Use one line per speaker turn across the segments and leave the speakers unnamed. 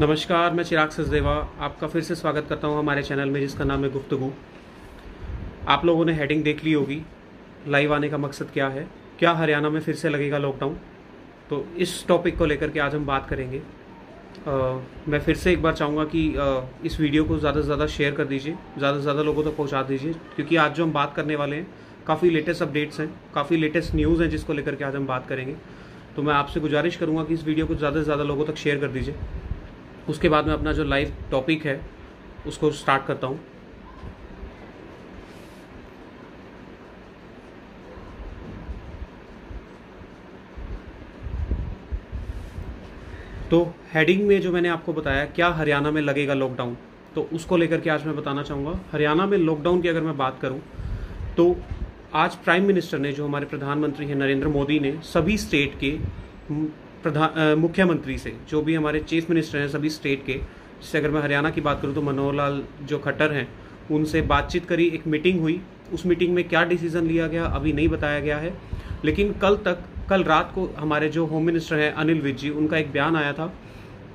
नमस्कार, मैं चिराग सचदेवा आपका फिर से स्वागत करता हूं हमारे चैनल में जिसका नाम है गुफ्तगू। आप लोगों ने हेडिंग देख ली होगी। लाइव आने का मकसद क्या है, क्या हरियाणा में फिर से लगेगा लॉकडाउन। तो इस टॉपिक को लेकर के आज हम बात करेंगे। मैं फिर से एक बार चाहूँगा कि इस वीडियो को ज़्यादा से ज़्यादा शेयर कर दीजिए, ज़्यादा से ज़्यादा लोगों तक पहुँचा दीजिए, क्योंकि आज जो हम बात करने वाले हैं काफ़ी लेटेस्ट अपडेट्स हैं, काफ़ी लेटेस्ट न्यूज़ हैं जिसको लेकर के आज हम बात करेंगे। तो मैं आपसे गुजारिश करूँगा कि इस वीडियो को ज़्यादा से ज़्यादा लोगों तक शेयर कर दीजिए। उसके बाद मैं अपना जो लाइव टॉपिक है उसको स्टार्ट करता हूं। तो हेडिंग में जो मैंने आपको बताया क्या हरियाणा में लगेगा लॉकडाउन, तो उसको लेकर के आज मैं बताना चाहूँगा। हरियाणा में लॉकडाउन की अगर मैं बात करूँ तो आज प्राइम मिनिस्टर ने, जो हमारे प्रधानमंत्री हैं नरेंद्र मोदी ने, सभी स्टेट के मुख्यमंत्री से, जो भी हमारे चीफ मिनिस्टर हैं सभी स्टेट के, जैसे अगर मैं हरियाणा की बात करूं तो मनोहर लाल जो खट्टर हैं, उनसे बातचीत करी, एक मीटिंग हुई। उस मीटिंग में क्या डिसीजन लिया गया अभी नहीं बताया गया है, लेकिन कल रात को हमारे जो होम मिनिस्टर हैं अनिल विज जी, उनका एक बयान आया था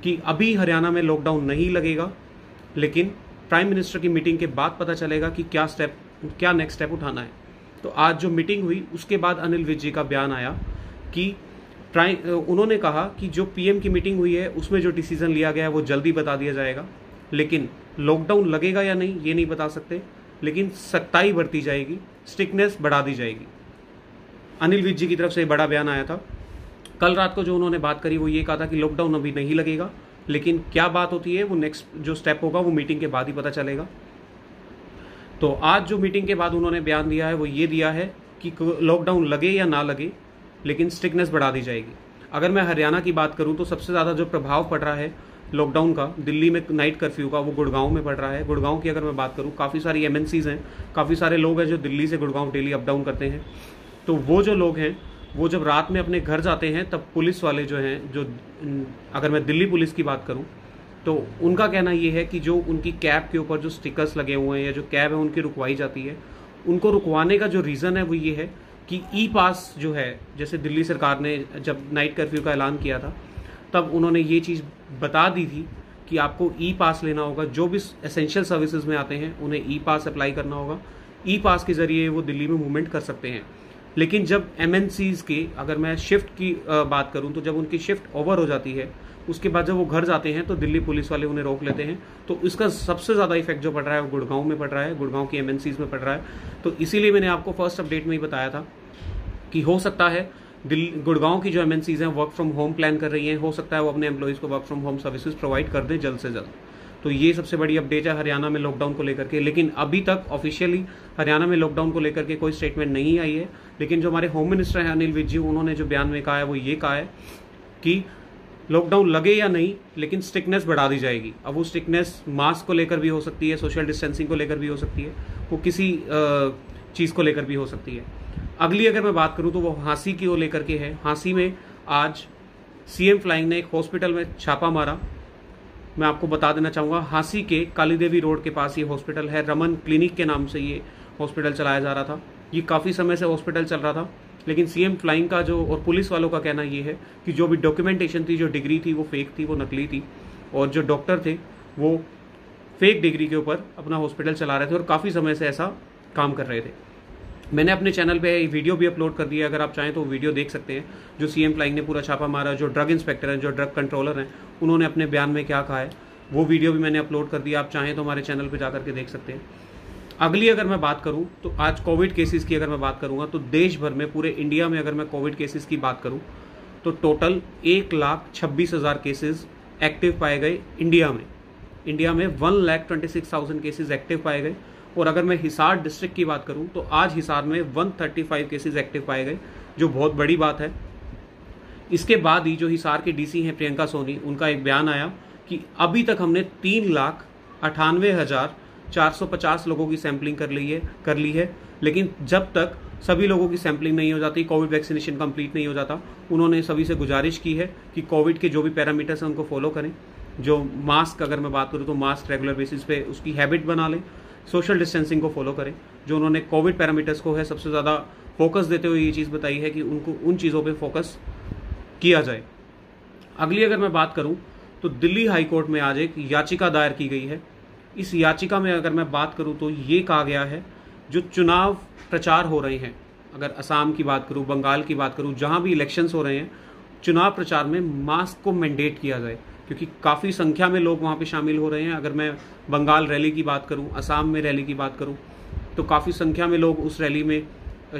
कि अभी हरियाणा में लॉकडाउन नहीं लगेगा, लेकिन प्राइम मिनिस्टर की मीटिंग के बाद पता चलेगा कि क्या नेक्स्ट स्टेप उठाना है। तो आज जो मीटिंग हुई उसके बाद अनिल विज जी का बयान आया कि उन्होंने कहा कि जो पीएम की मीटिंग हुई है उसमें जो डिसीजन लिया गया है वो जल्दी बता दिया जाएगा, लेकिन लॉकडाउन लगेगा या नहीं ये नहीं बता सकते, लेकिन सख्ताई बरती जाएगी, स्ट्रिक्टनेस बढ़ा दी जाएगी। अनिल विज जी की तरफ से बड़ा बयान आया था। कल रात को जो उन्होंने बात करी वो ये कहा था कि लॉकडाउन अभी नहीं लगेगा, लेकिन क्या बात होती है वो नेक्स्ट जो स्टेप होगा वो मीटिंग के बाद ही पता चलेगा। तो आज जो मीटिंग के बाद उन्होंने बयान दिया है वो ये दिया है कि लॉकडाउन लगे या ना लगे, लेकिन स्ट्रिक्टनेस बढ़ा दी जाएगी। अगर मैं हरियाणा की बात करूं तो सबसे ज़्यादा जो प्रभाव पड़ रहा है लॉकडाउन का दिल्ली में नाइट कर्फ्यू का, वो गुड़गांव में पड़ रहा है। गुड़गांव की अगर मैं बात करूं, काफ़ी सारी एमएनसीज हैं, काफ़ी सारे लोग हैं जो दिल्ली से गुड़गांव डेली अप डाउन करते हैं। तो वो जो लोग हैं वो जब रात में अपने घर जाते हैं तब पुलिस वाले जो हैं, जो अगर मैं दिल्ली पुलिस की बात करूँ तो उनका कहना ये है कि जो उनकी कैब के ऊपर जो स्टिकर्स लगे हुए हैं या जो कैब है उनकी रुकवाई जाती है, उनको रुकवाने का जो रीज़न है वो ये है कि ई पास जो है, जैसे दिल्ली सरकार ने जब नाइट कर्फ्यू का ऐलान किया था तब उन्होंने ये चीज़ बता दी थी कि आपको ई पास लेना होगा। जो भी एसेंशियल सर्विसेज में आते हैं उन्हें ई पास अप्लाई करना होगा। ई पास के ज़रिए वो दिल्ली में मूवमेंट कर सकते हैं। लेकिन जब एमएनसीज की, अगर मैं शिफ्ट की बात करूं, तो जब उनकी शिफ्ट ओवर हो जाती है उसके बाद जब वो घर जाते हैं तो दिल्ली पुलिस वाले उन्हें रोक लेते हैं। तो इसका सबसे ज़्यादा इफेक्ट जो पड़ रहा है वो गुड़गांव में पड़ रहा है, गुड़गांव की एमएनसीज में पड़ रहा है। तो इसीलिए मैंने आपको फर्स्ट अपडेट में ही बताया था कि हो सकता है गुड़गांव की जो एमएनसीज हैं वर्क फ्रॉम होम प्लान कर रही हैं, हो सकता है वो अपने एम्प्लॉइज़ को work from home services provide कर दें जल्द से जल्द। तो ये सबसे बड़ी अपडेट है हरियाणा में लॉकडाउन को लेकर के। लेकिन अभी तक ऑफिशियली हरियाणा में लॉकडाउन को लेकर के कोई स्टेटमेंट नहीं आई है। लेकिन जो हमारे होम मिनिस्टर हैं अनिल विज जी, उन्होंने जो बयान में कहा है वो ये कहा है कि लॉकडाउन लगे या नहीं, लेकिन स्ट्रिक्टनेस बढ़ा दी जाएगी। अब वो स्ट्रिक्टनेस मास्क को लेकर भी हो सकती है, सोशल डिस्टेंसिंग को लेकर भी हो सकती है, वो किसी चीज़ को लेकर भी हो सकती है। अगली अगर मैं बात करूं तो वो हाँसी की ओर लेकर के है। हाँसी में आज सीएम फ्लाइंग ने एक हॉस्पिटल में छापा मारा। मैं आपको बता देना चाहूँगा, हाँसी के काली देवी रोड के पास ये हॉस्पिटल है, रमन क्लिनिक के नाम से ये हॉस्पिटल चलाया जा रहा था। ये काफ़ी समय से हॉस्पिटल चल रहा था, लेकिन सीएम फ्लाइंग का जो और पुलिस वालों का कहना ये है कि जो भी डॉक्यूमेंटेशन थी, जो डिग्री थी, वो फेक थी, वो नकली थी, और जो डॉक्टर थे वो फेक डिग्री के ऊपर अपना हॉस्पिटल चला रहे थे और काफ़ी समय से ऐसा काम कर रहे थे। मैंने अपने चैनल पे वीडियो भी अपलोड कर दिया, अगर आप चाहें तो वीडियो देख सकते हैं, जो सीएम फ्लाइंग ने पूरा छापा मारा। जो ड्रग इंस्पेक्टर हैं, जो ड्रग कंट्रोलर हैं, उन्होंने अपने बयान में क्या कहा है वो वीडियो भी मैंने अपलोड कर दिया। आप चाहें तो हमारे चैनल पे जाकर के देख सकते हैं। अगली अगर मैं बात करूं तो आज कोविड केसेस की अगर मैं बात करूंगा तो देश भर में, पूरे इंडिया में अगर मैं कोविड केसेस की बात करूं तो टोटल 1,26,000 केसेस एक्टिव पाए गए इंडिया में। इंडिया में 1,26,000 केसेस एक्टिव पाए गए। और अगर मैं हिसार डिस्ट्रिक्ट की बात करूं तो आज हिसार में 135 केसेस एक्टिव पाए गए, जो बहुत बड़ी बात है। इसके बाद ही जो हिसार के डीसी हैं प्रियंका सोनी, उनका एक बयान आया कि अभी तक हमने 3,98,450 लोगों की सैंपलिंग कर ली है, लेकिन जब तक सभी लोगों की सैंपलिंग नहीं हो जाती, कोविड वैक्सीनेशन कंप्लीट नहीं हो जाता, उन्होंने सभी से गुजारिश की है कि कोविड के जो भी पैरामीटर्स हैं उनको फॉलो करें। जो मास्क, अगर मैं बात करूँ तो मास्क रेगुलर बेसिस पे उसकी हैबिट बना लें, सोशल डिस्टेंसिंग को फॉलो करें। जो उन्होंने कोविड पैरामीटर्स को है सबसे ज़्यादा फोकस देते हुए ये चीज़ बताई है कि उनको उन चीज़ों पे फोकस किया जाए। अगली अगर मैं बात करूं तो दिल्ली हाई कोर्ट में आज एक याचिका दायर की गई है। इस याचिका में अगर मैं बात करूं तो ये कहा गया है, जो चुनाव प्रचार हो रहे हैं, अगर असम की बात करूं, बंगाल की बात करूं, जहां भी इलेक्शंस हो रहे हैं, चुनाव प्रचार में मास्क को मैंडेट किया जाए, क्योंकि काफ़ी संख्या में लोग वहां पे शामिल हो रहे हैं। अगर मैं बंगाल रैली की बात करूं, असम में रैली की बात करूं, तो काफ़ी संख्या में लोग उस रैली में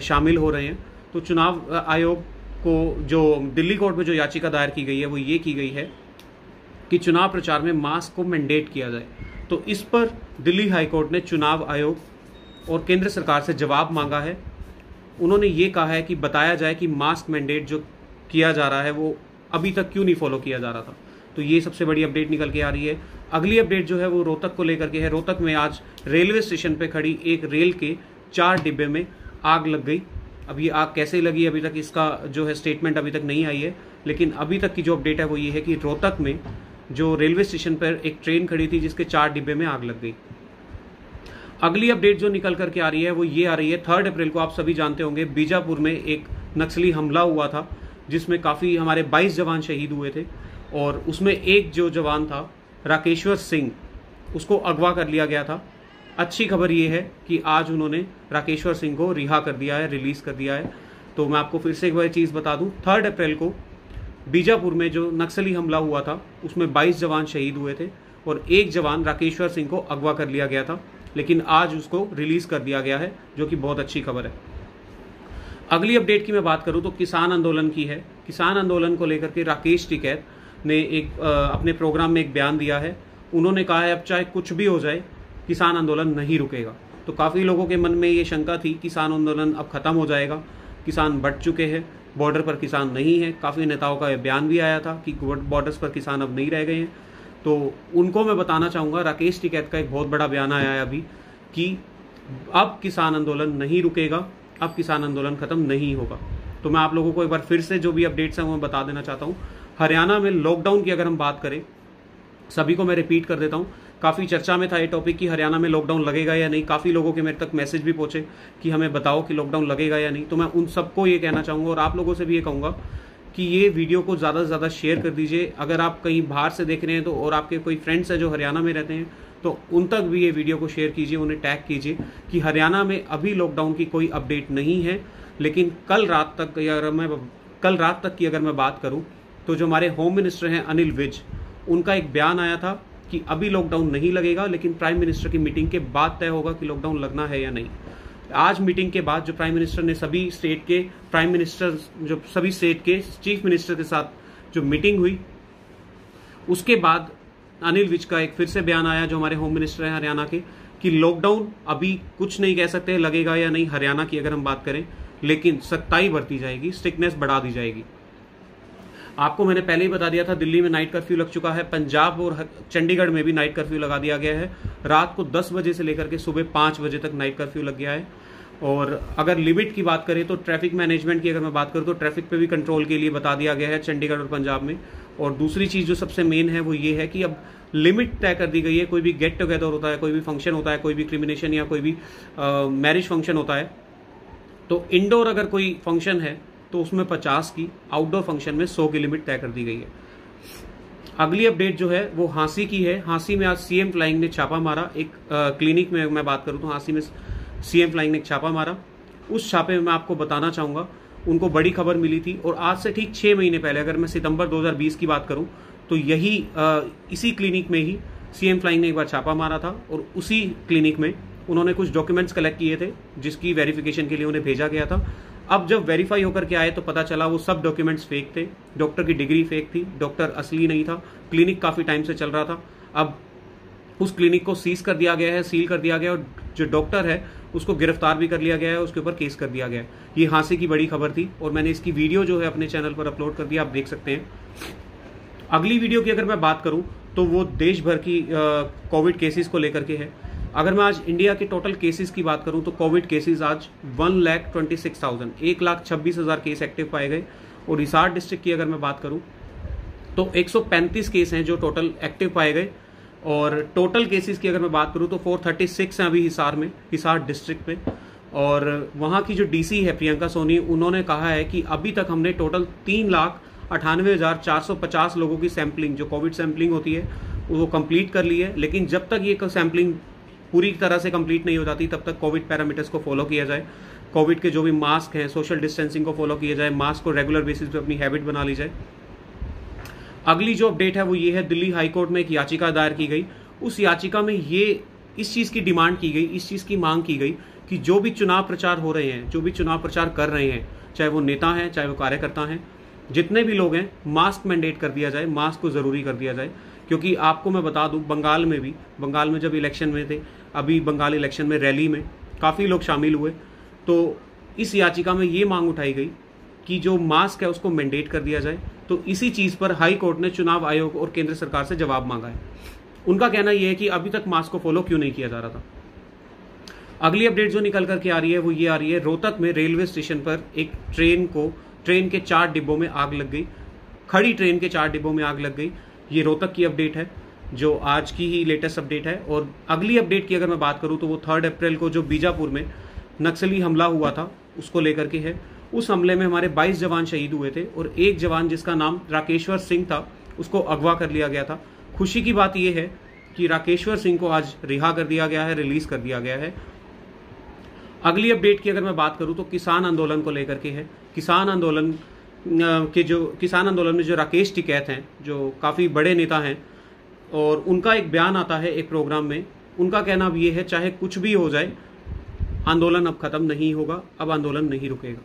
शामिल हो रहे हैं। तो चुनाव आयोग को जो दिल्ली कोर्ट में जो याचिका दायर की गई है वो ये की गई है कि चुनाव प्रचार में मास्क को मैंडेट किया जाए। तो इस पर दिल्ली हाई कोर्ट ने चुनाव आयोग और केंद्र सरकार से जवाब मांगा है। उन्होंने ये कहा है कि बताया जाए कि मास्क मैंडेट जो किया जा रहा है वो अभी तक क्यों नहीं फॉलो किया जा रहा था। तो ये सबसे बड़ी अपडेट निकल के आ रही है। अगली अपडेट जो है वो रोहतक को लेकर के है। रोहतक में आज रेलवे स्टेशन पे खड़ी एक रेल के 4 डिब्बे में आग लग गई। अब ये आग कैसे लगी अभी तक इसका जो है स्टेटमेंट अभी तक नहीं आई है, लेकिन अभी तक की जो अपडेट है वो ये है कि रोहतक में जो रेलवे स्टेशन पर एक ट्रेन खड़ी थी जिसके 4 डिब्बे में आग लग गई। अगली अपडेट जो निकल करके आ रही है वो ये आ रही है, 3 अप्रैल को आप सभी जानते होंगे बीजापुर में एक नक्सली हमला हुआ था जिसमें काफ़ी हमारे 22 जवान शहीद हुए थे, और उसमें एक जो जवान था राकेश्वर सिंह, उसको अगवा कर लिया गया था। अच्छी खबर ये है कि आज उन्होंने राकेश्वर सिंह को रिहा कर दिया है, रिलीज कर दिया है। तो मैं आपको फिर से एक बार चीज़ बता दूं, 3 अप्रैल को बीजापुर में जो नक्सली हमला हुआ था उसमें 22 जवान शहीद हुए थे और एक जवान राकेश्वर सिंह को अगवा कर लिया गया था, लेकिन आज उसको रिलीज कर दिया गया है, जो कि बहुत अच्छी खबर है। अगली अपडेट की मैं बात करूं तो किसान आंदोलन की है। किसान आंदोलन को लेकर के राकेश टिकैत ने एक अपने प्रोग्राम में एक बयान दिया है। उन्होंने कहा है अब चाहे कुछ भी हो जाए किसान आंदोलन नहीं रुकेगा। तो काफ़ी लोगों के मन में ये शंका थी किसान आंदोलन अब खत्म हो जाएगा, किसान बढ़ चुके हैं, बॉर्डर पर किसान नहीं है। काफ़ी नेताओं का बयान भी आया था कि बॉर्डर्स पर किसान अब नहीं रह गए हैं। तो उनको मैं बताना चाहूँगा, राकेश टिकैत का एक बहुत बड़ा बयान आया है अभी कि अब किसान आंदोलन नहीं रुकेगा, अब किसान आंदोलन खत्म नहीं होगा। तो मैं आप लोगों को एक बार फिर से जो भी अपडेट्स हैं वो मैं बता देना चाहता हूँ। हरियाणा में लॉकडाउन की अगर हम बात करें, सभी को मैं रिपीट कर देता हूँ, काफ़ी चर्चा में था ये टॉपिक कि हरियाणा में लॉकडाउन लगेगा या नहीं। काफ़ी लोगों के मेरे तक मैसेज भी पहुंचे कि हमें बताओ कि लॉकडाउन लगेगा या नहीं। तो मैं उन सबको ये कहना चाहूँगा और आप लोगों से भी ये कहूँगा कि ये वीडियो को ज़्यादा से ज़्यादा शेयर कर दीजिए। अगर आप कहीं बाहर से देख रहे हैं तो, और आपके कोई फ्रेंड्स हैं जो हरियाणा में रहते हैं, तो उन तक भी ये वीडियो को शेयर कीजिए, उन्हें टैग कीजिए कि हरियाणा में अभी लॉकडाउन की कोई अपडेट नहीं है। लेकिन कल रात तक की अगर मैं बात करूँ तो जो हमारे होम मिनिस्टर हैं अनिल विज, उनका एक बयान आया था कि अभी लॉकडाउन नहीं लगेगा, लेकिन प्राइम मिनिस्टर की मीटिंग के बाद तय होगा कि लॉकडाउन लगना है या नहीं। आज मीटिंग के बाद जो प्राइम मिनिस्टर ने सभी स्टेट के चीफ मिनिस्टर के साथ जो मीटिंग हुई, उसके बाद अनिल विज का एक फिर से बयान आया, जो हमारे होम मिनिस्टर हैं हरियाणा के, कि लॉकडाउन अभी कुछ नहीं कह सकते लगेगा या नहीं हरियाणा की अगर हम बात करें, लेकिन सख्ताई बरती जाएगी, स्ट्रिक्टनेस बढ़ा दी जाएगी। आपको मैंने पहले ही बता दिया था, दिल्ली में नाइट कर्फ्यू लग चुका है, पंजाब और चंडीगढ़ में भी नाइट कर्फ्यू लगा दिया गया है। रात को 10 बजे से लेकर के सुबह 5 बजे तक नाइट कर्फ्यू लग गया है। और अगर लिमिट की बात करें तो ट्रैफिक मैनेजमेंट की अगर मैं बात करूं तो ट्रैफिक पे भी कंट्रोल के लिए बता दिया गया है चंडीगढ़ और पंजाब में। और दूसरी चीज़ जो सबसे मेन है वो ये है कि अब लिमिट तय कर दी गई है। कोई भी गेट टुगेदर होता है, कोई भी फंक्शन होता है, कोई भी क्रिमिनेशन या कोई भी मैरिज फंक्शन होता है, तो इंडोर अगर कोई फंक्शन है तो उसमें 50 की, आउटडोर फंक्शन में 100 की लिमिट तय कर दी गई है। अगली अपडेट जो है वो हांसी की है। हांसी में आज सीएम फ्लाइंग ने छापा मारा। एक क्लिनिक में मैं बात करूं तो हांसी में सीएम फ्लाइंग ने छापा मारा। उस छापे में मैं आपको बताना चाहूंगा, उनको बड़ी खबर मिली थी, और आज से ठीक 6 महीने पहले, अगर मैं सितंबर 2020 की बात करूं तो इसी क्लिनिक में ही सीएम फ्लाइंग ने एक बार छापा मारा था, और उसी क्लिनिक में उन्होंने कुछ डॉक्यूमेंट्स कलेक्ट किए थे जिसकी वेरिफिकेशन के लिए उन्हें भेजा गया था। अब जब वेरीफाई होकर के आए तो पता चला वो सब डॉक्यूमेंट्स फेक थे, डॉक्टर की डिग्री फेक थी, डॉक्टर असली नहीं था, क्लिनिक काफ़ी टाइम से चल रहा था। अब उस क्लिनिक को सीज कर दिया गया है, सील कर दिया गया, और जो डॉक्टर है उसको गिरफ्तार भी कर लिया गया है, उसके ऊपर केस कर दिया गया है। ये हांसी की बड़ी खबर थी और मैंने इसकी वीडियो जो है अपने चैनल पर अपलोड कर दिया, आप देख सकते हैं। अगली वीडियो की अगर मैं बात करूं तो वो देश भर की कोविड केसेस को लेकर के है। अगर मैं आज इंडिया के टोटल केसेस की बात करूं तो कोविड केसेस आज 1,26,000 केस एक्टिव पाए गए। और हिसार डिस्ट्रिक्ट की अगर मैं बात करूं तो 135 केस हैं जो टोटल एक्टिव पाए गए। और टोटल केसेस की अगर मैं बात करूं तो 436 हैं अभी हिसार डिस्ट्रिक्ट में। और वहां की जो डीसी है प्रियंका सोनी, उन्होंने कहा है कि अभी तक हमने टोटल 3,08,000 98,450 लोगों की सैम्पलिंग, जो कोविड सैम्पलिंग होती है, वो कंप्लीट कर ली है। लेकिन जब तक ये सैम्पलिंग पूरी तरह से कंप्लीट नहीं हो जाती तब तक कोविड पैरामीटर्स को फॉलो किया जाए। कोविड के जो भी मास्क हैं, सोशल डिस्टेंसिंग को फॉलो किया जाए, मास्क को रेगुलर बेसिस पे अपनी हैबिट बना ली जाए। अगली जो अपडेट है वो ये है, दिल्ली हाईकोर्ट में एक याचिका दायर की गई। उस याचिका में ये इस चीज़ की डिमांड की गई, इस चीज़ की मांग की गई कि जो भी चुनाव प्रचार हो रहे हैं, जो भी चुनाव प्रचार कर रहे हैं, चाहे वो नेता हैं, चाहे वो कार्यकर्ता हैं, जितने भी लोग हैं, मास्क मैंडेट कर दिया जाए, मास्क को ज़रूरी कर दिया जाए। क्योंकि आपको मैं बता दूं, बंगाल में जब इलेक्शन में थे, अभी बंगाल इलेक्शन में रैली में काफ़ी लोग शामिल हुए, तो इस याचिका में ये मांग उठाई गई कि जो मास्क है उसको मैंडेट कर दिया जाए। तो इसी चीज़ पर हाई कोर्ट ने चुनाव आयोग और केंद्र सरकार से जवाब मांगा है। उनका कहना यह है कि अभी तक मास्क को फॉलो क्यों नहीं किया जा रहा था। अगली अपडेट जो निकल करके आ रही है वो ये आ रही है, रोहतक में रेलवे स्टेशन पर एक ट्रेन के 4 डिब्बों में आग लग गई। खड़ी ट्रेन के 4 डिब्बों में आग लग गई। ये रोहतक की अपडेट है, जो आज की ही लेटेस्ट अपडेट है। और अगली अपडेट की अगर मैं बात करूं तो वो 3 अप्रैल को जो बीजापुर में नक्सली हमला हुआ था उसको लेकर के है। उस हमले में हमारे 22 जवान शहीद हुए थे और एक जवान जिसका नाम राकेश्वर सिंह था उसको अगवा कर लिया गया था। खुशी की बात यह है कि राकेश्वर सिंह को आज रिहा कर दिया गया है, रिलीज कर दिया गया है। अगली अपडेट की अगर मैं बात करूं तो किसान आंदोलन को लेकर के है। किसान आंदोलन में जो राकेश टिकैत हैं, जो काफ़ी बड़े नेता हैं, और उनका एक बयान आता है एक प्रोग्राम में। उनका कहना अब ये है, चाहे कुछ भी हो जाए, आंदोलन अब खत्म नहीं होगा, अब आंदोलन नहीं रुकेगा।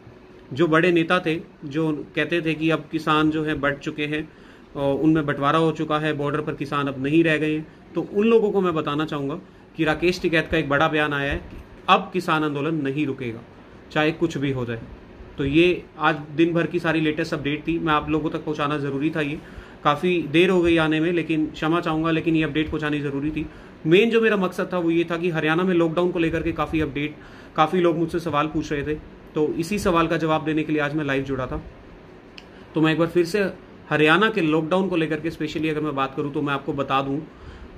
जो बड़े नेता थे, जो कहते थे कि अब किसान जो है बढ़ चुके हैं और उनमें बंटवारा हो चुका है, बॉर्डर पर किसान अब नहीं रह गए हैं, तो उन लोगों को मैं बताना चाहूँगा कि राकेश टिकैत का एक बड़ा बयान आया है कि अब किसान आंदोलन नहीं रुकेगा, चाहे कुछ भी हो जाए। तो ये आज दिन भर की सारी लेटेस्ट अपडेट थी, मैं आप लोगों तक पहुँचाना ज़रूरी था। ये काफ़ी देर हो गई आने में, लेकिन क्षमा चाहूँगा, लेकिन ये अपडेट पहुँचानी ज़रूरी थी। मेन जो मेरा मकसद था वो ये था कि हरियाणा में लॉकडाउन को लेकर के काफ़ी लोग मुझसे सवाल पूछ रहे थे, तो इसी सवाल का जवाब देने के लिए आज मैं लाइव जुड़ा था। तो मैं एक बार फिर से हरियाणा के लॉकडाउन को लेकर के स्पेशली अगर मैं बात करूं तो मैं आपको बता दूं,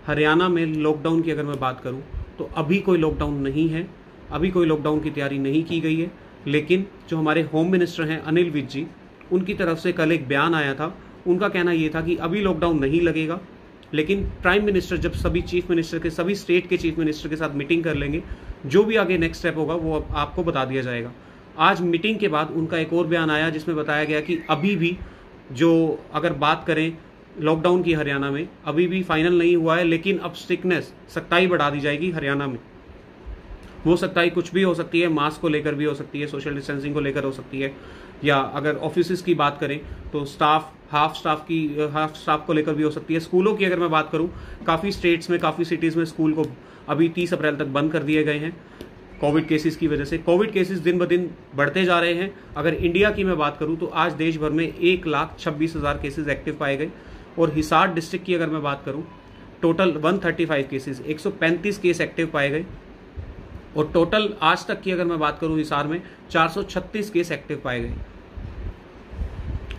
हरियाणा में लॉकडाउन की अगर मैं बात करूं तो अभी कोई लॉकडाउन नहीं है, अभी कोई लॉकडाउन की तैयारी नहीं की गई है। लेकिन जो हमारे होम मिनिस्टर हैं अनिल विज जी, उनकी तरफ से कल एक बयान आया था। उनका कहना ये था कि अभी लॉकडाउन नहीं लगेगा, लेकिन प्राइम मिनिस्टर जब सभी स्टेट के चीफ मिनिस्टर के साथ मीटिंग कर लेंगे, जो भी आगे नेक्स्ट स्टेप होगा वो आपको बता दिया जाएगा। आज मीटिंग के बाद उनका एक और बयान आया जिसमें बताया गया कि अभी भी जो अगर बात करें लॉकडाउन की हरियाणा में, अभी भी फाइनल नहीं हुआ है, लेकिन अब सख्ताई बढ़ा दी जाएगी हरियाणा में। वो सख्ताई कुछ भी हो सकती है, मास्क को लेकर भी हो सकती है, सोशल डिस्टेंसिंग को लेकर हो सकती है, या अगर ऑफिस की बात करें तो हाफ स्टाफ को लेकर भी हो सकती है। स्कूलों की अगर मैं बात करूं, काफ़ी स्टेट्स में, काफ़ी सिटीज़ में स्कूल को अभी 30 अप्रैल तक बंद कर दिए गए हैं कोविड केसेस की वजह से। कोविड केसेस दिन ब दिन बढ़ते जा रहे हैं। अगर इंडिया की मैं बात करूं तो आज देश भर में 1,26,000 केसेस एक्टिव पाए गए, और हिसार डिस्ट्रिक्ट की अगर मैं बात करूं, टोटल 135 केसेस, 135 केस एक्टिव पाए गए, और टोटल आज तक की अगर मैं बात करूं हिसार में 436 केस एक्टिव पाए गए।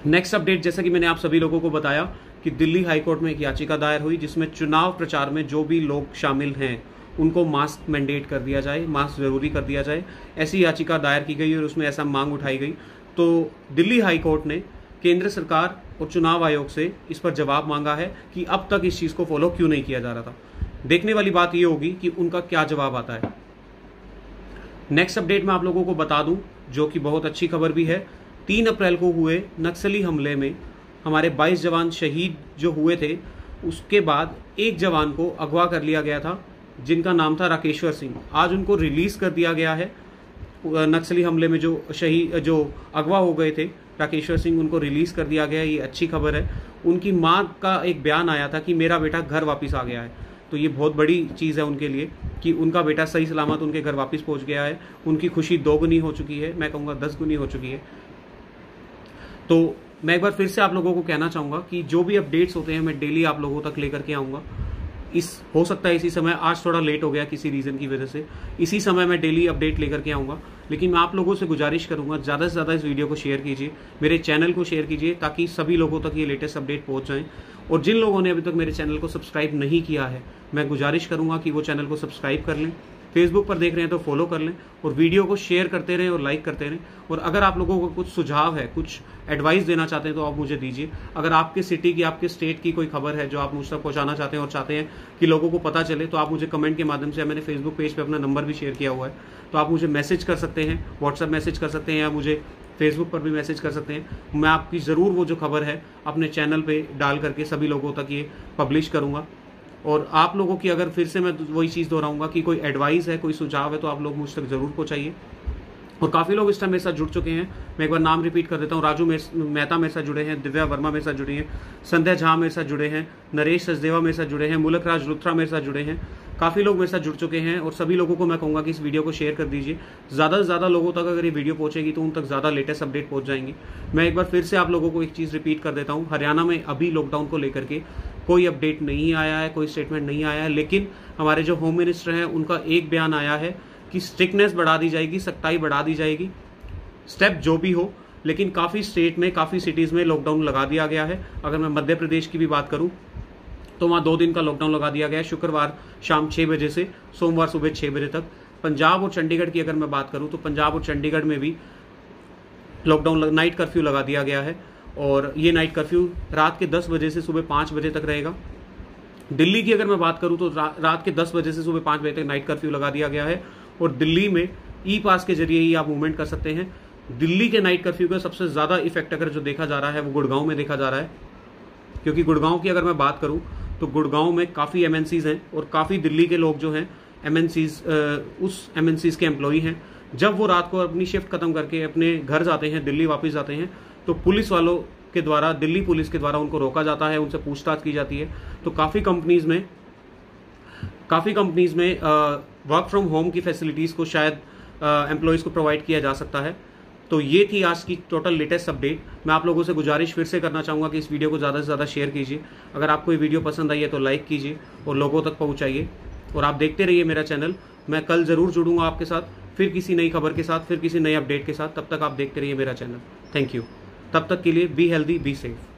नेक्स्ट अपडेट, जैसा कि मैंने आप सभी लोगों को बताया कि दिल्ली हाईकोर्ट में एक याचिका दायर हुई जिसमें चुनाव प्रचार में जो भी लोग शामिल हैं उनको मास्क मैंडेट कर दिया जाए, मास्क जरूरी कर दिया जाए, ऐसी याचिका दायर की गई और उसमें ऐसा मांग उठाई गई। तो दिल्ली हाईकोर्ट ने केंद्र सरकार और चुनाव आयोग से इस पर जवाब मांगा है कि अब तक इस चीज़ को फॉलो क्यों नहीं किया जा रहा था। देखने वाली बात ये होगी कि उनका क्या जवाब आता है। नेक्स्ट अपडेट मैं आप लोगों को बता दूं, जो कि बहुत अच्छी खबर भी है। 3 अप्रैल को हुए नक्सली हमले में हमारे 22 जवान शहीद जो हुए थे, उसके बाद एक जवान को अगवा कर लिया गया था जिनका नाम था राकेश्वर सिंह। आज उनको रिलीज कर दिया गया है। नक्सली हमले में जो अगवा हो गए थे राकेश्वर सिंह, उनको रिलीज कर दिया गया है, ये अच्छी खबर है। उनकी मां का एक बयान आया था कि मेरा बेटा घर वापस आ गया है, तो ये बहुत बड़ी चीज़ है उनके लिए कि उनका बेटा सही सलामत उनके घर वापस पहुंच गया है। उनकी खुशी 2 गुनी हो चुकी है, मैं कहूँगा 10 गुनी हो चुकी है। तो मैं एक बार फिर से आप लोगों को कहना चाहूँगा कि जो भी अपडेट्स होते हैं मैं डेली आप लोगों तक लेकर के आऊँगा। हो सकता है इसी समय, आज थोड़ा लेट हो गया किसी रीज़न की वजह से, इसी समय मैं डेली अपडेट लेकर के आऊँगा। लेकिन मैं आप लोगों से गुजारिश करूँगा ज़्यादा से ज़्यादा इस वीडियो को शेयर कीजिए, मेरे चैनल को शेयर कीजिए, ताकि सभी लोगों तक ये लेटेस्ट अपडेट पहुँच जाएँ। और जिन लोगों ने अभी तक मेरे चैनल को सब्सक्राइब नहीं किया है, मैं गुजारिश करूँगा कि वो चैनल को सब्सक्राइब कर लें, फेसबुक पर देख रहे हैं तो फॉलो कर लें और वीडियो को शेयर करते रहें और लाइक करते रहें। और अगर आप लोगों को कुछ सुझाव है, कुछ एडवाइस देना चाहते हैं तो आप मुझे दीजिए। अगर आपके सिटी की, आपके स्टेट की कोई खबर है जो आप मुझ तक पहुंचाना चाहते हैं और चाहते हैं कि लोगों को पता चले, तो आप मुझे कमेंट के माध्यम से, मैंने फेसबुक पेज पे अपना नंबर भी शेयर किया हुआ है, तो आप मुझे मैसेज कर सकते हैं, व्हाट्सएप मैसेज कर सकते हैं या मुझे फेसबुक पर भी मैसेज कर सकते हैं। मैं आपकी ज़रूर वो जो खबर है अपने चैनल पे डाल करके सभी लोगों तक ये पब्लिश करूँगा। और आप लोगों की, अगर फिर से मैं वही चीज़ दोहराऊंगा कि कोई एडवाइस है, कोई सुझाव है, तो आप लोग मुझ तक ज़रूर पहुँचाइए। और काफ़ी लोग इस टाइम मेरे साथ जुड़ चुके हैं। मैं एक बार नाम रिपीट कर देता हूँ। राजू मेहता मेरे साथ जुड़े हैं, दिव्या वर्मा मेरे साथ जुड़ी हैं, संध्या झा मेरे साथ जुड़े हैं, नरेश सचदेवा मेरे साथ जुड़े हैं, मुलक राज लुथरा मेरे साथ जुड़े हैं। काफ़ी लोग मेरे साथ जुड़ चुके हैं और सभी लोगों को मैं कहूँगा कि इस वीडियो को शेयर कर दीजिए। ज़्यादा से ज़्यादा लोगों तक अगर ये वीडियो पहुँचेगी तो उन तक ज़्यादा लेटेस्ट अपडेट पहुँच जाएंगी। मैं एक बार फिर से आप लोगों को एक चीज़ रिपीट कर देता हूँ। हरियाणा में अभी लॉकडाउन को लेकर के कोई अपडेट नहीं आया है, कोई स्टेटमेंट नहीं आया है, लेकिन हमारे जो होम मिनिस्टर हैं उनका एक बयान आया है कि स्ट्रिक्टनेस बढ़ा दी जाएगी, सख्ताई बढ़ा दी जाएगी, स्टेप जो भी हो। लेकिन काफ़ी स्टेट में, काफ़ी सिटीज़ में लॉकडाउन लगा दिया गया है। अगर मैं मध्य प्रदेश की भी बात करूं तो वहाँ 2 दिन का लॉकडाउन लगा दिया गया है, शुक्रवार शाम 6 बजे से सोमवार सुबह 6 बजे तक। पंजाब और चंडीगढ़ की अगर मैं बात करूं तो पंजाब और चंडीगढ़ में भी लॉकडाउन, नाइट कर्फ्यू लगा दिया गया है और ये नाइट कर्फ्यू रात के 10 बजे से सुबह 5 बजे तक रहेगा। दिल्ली की अगर मैं बात करूं तो रात के 10 बजे से सुबह 5 बजे तक नाइट कर्फ्यू लगा दिया गया है और दिल्ली में ई पास के जरिए ही आप मूवमेंट कर सकते हैं। दिल्ली के नाइट कर्फ्यू का सबसे ज़्यादा इफेक्ट अगर जो देखा जा रहा है वो गुड़गांव में देखा जा रहा है, क्योंकि गुड़गांव की अगर मैं बात करूं तो गुड़गांव में काफ़ी एमएनसीज हैं और काफ़ी दिल्ली के लोग जो हैं एमएनसीज, उस एमएनसीज के एम्प्लॉई हैं। जब वो रात को अपनी शिफ्ट खत्म करके अपने घर जाते हैं, दिल्ली वापस जाते हैं, तो पुलिस वालों के द्वारा, दिल्ली पुलिस के द्वारा उनको रोका जाता है, उनसे पूछताछ की जाती है। तो काफ़ी कंपनीज में वर्क फ्रॉम होम की फैसिलिटीज़ को शायद एम्प्लॉयज़ को प्रोवाइड किया जा सकता है। तो ये थी आज की टोटल लेटेस्ट अपडेट। मैं आप लोगों से गुजारिश फिर से करना चाहूँगा कि इस वीडियो को ज़्यादा से ज़्यादा शेयर कीजिए। अगर आपको ये वीडियो पसंद आई है तो लाइक कीजिए और लोगों तक पहुँचाइए और आप देखते रहिए मेरा चैनल। मैं कल ज़रूर जुड़ूंगा आपके साथ, फिर किसी नई खबर के साथ, फिर किसी नए अपडेट के साथ। तब तक आप देखते रहिए मेरा चैनल। Thank you. तब तक के लिए बी हेल्दी, बी सेफ।